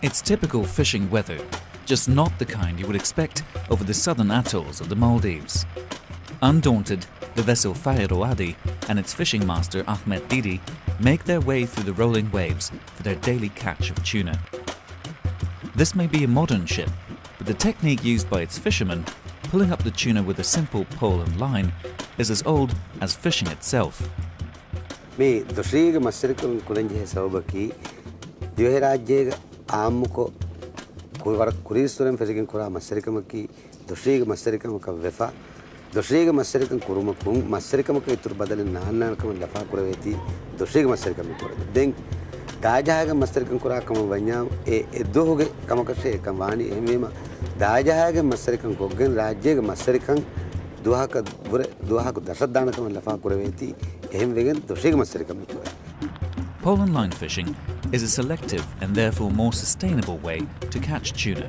It's typical fishing weather, just not the kind you would expect over the southern atolls of the Maldives. Undaunted, the vessel Fairoadi and its fishing master Ahmed Didi make their way through the rolling waves for their daily catch of tuna. This may be a modern ship, but the technique used by its fishermen, pulling up the tuna with a simple pole and line, is as old as fishing itself. මේ දොශ්‍රීග මස්සරිකම් කුලංජේ සවබකි දිවේ රාජ්‍යයේ ආම්මුකෝ කුවර කුරීස්තරම් ෆෙසිකන් කුරා මස්සරිකමකි දොශ්‍රීග මස්සරිකමක වෙෆා දොශ්‍රීග මස්සරිකම් කුරුමකුම් මස්සරිකමක ඉතුරු බදලෙන් නාන්නාකම ලෆා කුරවේති දොශ්‍රීග මස්සරිකම කුර දෙන් දාජහාග මස්සරිකම් කුරාකම වඤ්ඤා ඒ දොහුගේ කමකෂේ කම්වානි එමෙම දාජහාග මස්සරිකම් කොග්ගෙන් රාජ්‍යයේ මස්සරිකම් දුවහක දශදානකම ලෆා කුරවේති Pole and line fishing is a selective and therefore more sustainable way to catch tuna.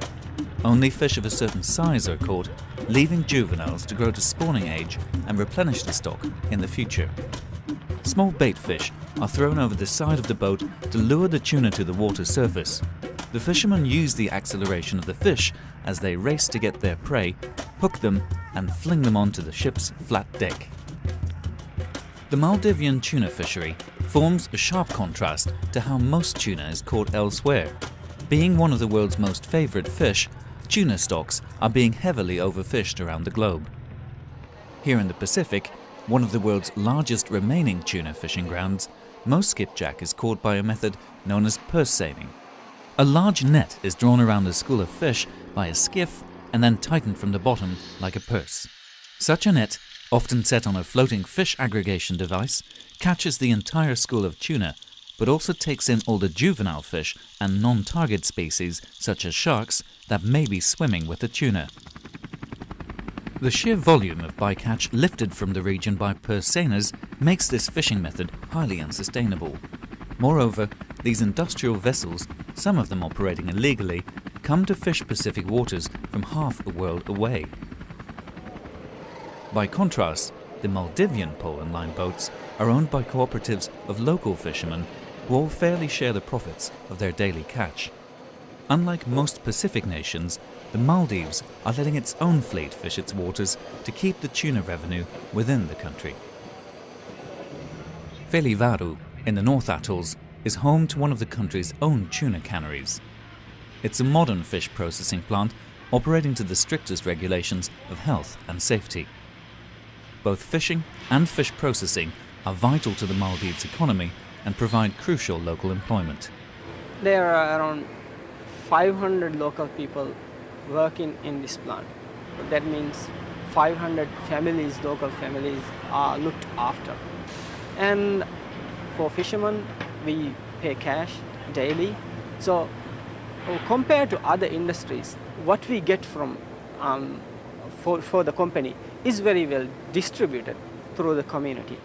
Only fish of a certain size are caught, leaving juveniles to grow to spawning age and replenish the stock in the future. Small bait fish are thrown over the side of the boat to lure the tuna to the water surface. The fishermen use the acceleration of the fish as they race to get their prey, hook them and fling them onto the ship's flat deck. The Maldivian tuna fishery forms a sharp contrast to how most tuna is caught elsewhere. Being one of the world's most favoured fish, tuna stocks are being heavily overfished around the globe. Here in the Pacific, one of the world's largest remaining tuna fishing grounds, most skipjack is caught by a method known as purse seining. A large net is drawn around a school of fish by a skiff and then tightened from the bottom like a purse. Such a net, often set on a floating fish aggregation device, catches the entire school of tuna, but also takes in all the juvenile fish and non-target species, such as sharks, that may be swimming with the tuna. The sheer volume of bycatch lifted from the region by purse seiners makes this fishing method highly unsustainable. Moreover, these industrial vessels, some of them operating illegally, come to fish Pacific waters from half a world away. By contrast, the Maldivian pole and line boats are owned by cooperatives of local fishermen who all fairly share the profits of their daily catch. Unlike most Pacific nations, the Maldives are letting its own fleet fish its waters to keep the tuna revenue within the country. Velivaru, in the North Atolls, is home to one of the country's own tuna canneries. It's a modern fish processing plant operating to the strictest regulations of health and safety. Both fishing and fish processing are vital to the Maldives economy and provide crucial local employment. There are around 500 local people working in this plant. That means 500 families, local families, are looked after. And for fishermen, we pay cash daily. So compared to other industries, what we get from for the company is very well distributed through the community.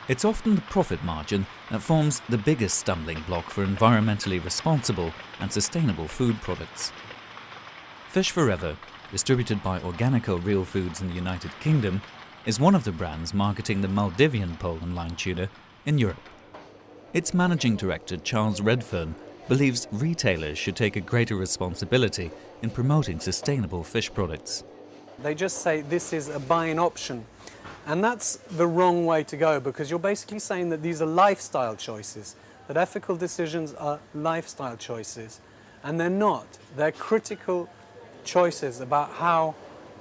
It's often the profit margin that forms the biggest stumbling block for environmentally responsible and sustainable food products. Fish Forever, distributed by Organico Real Foods in the United Kingdom, is one of the brands marketing the Maldivian pole and line tuna in Europe. Its managing director, Charles Redfern, believes retailers should take a greater responsibility in promoting sustainable fish products. They just say this is a buying option, and that's the wrong way to go, because you're basically saying that these are lifestyle choices, that ethical decisions are lifestyle choices, and they're not. They're critical choices about how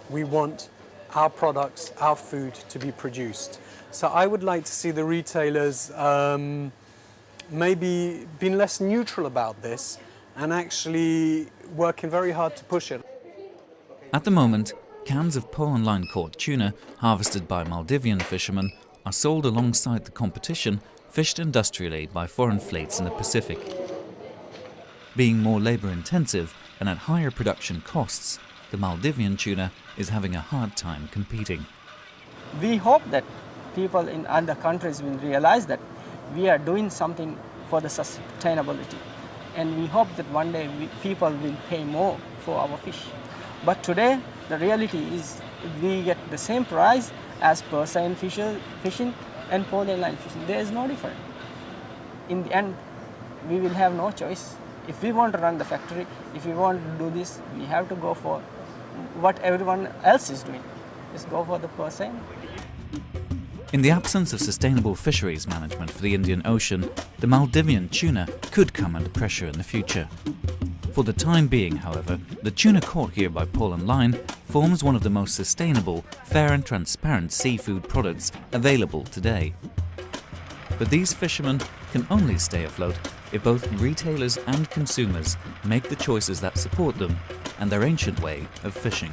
we want our products, our food to be produced. So I would like to see the retailers maybe being less neutral about this and actually working very hard to push it. At the moment, cans of pole and line caught tuna harvested by Maldivian fishermen are sold alongside the competition fished industrially by foreign fleets in the Pacific. Being more labour-intensive and at higher production costs, the Maldivian tuna is having a hard time competing. We hope that people in other countries will realize that we are doing something for the sustainability, and we hope that one day people will pay more for our fish. But today, the reality is we get the same price as purse seine fishing and pole and line fishing. There is no difference. In the end, we will have no choice If we want to run the factory, if we want to do this, we have to go for what everyone else is doing. Just go for the percent. In the absence of sustainable fisheries management for the Indian Ocean, the Maldivian tuna could come under pressure in the future. For the time being, however, the tuna caught here by pole and line forms one of the most sustainable, fair and transparent seafood products available today. But these fishermen can only stay afloat if both retailers and consumers make the choices that support them and their ancient way of fishing.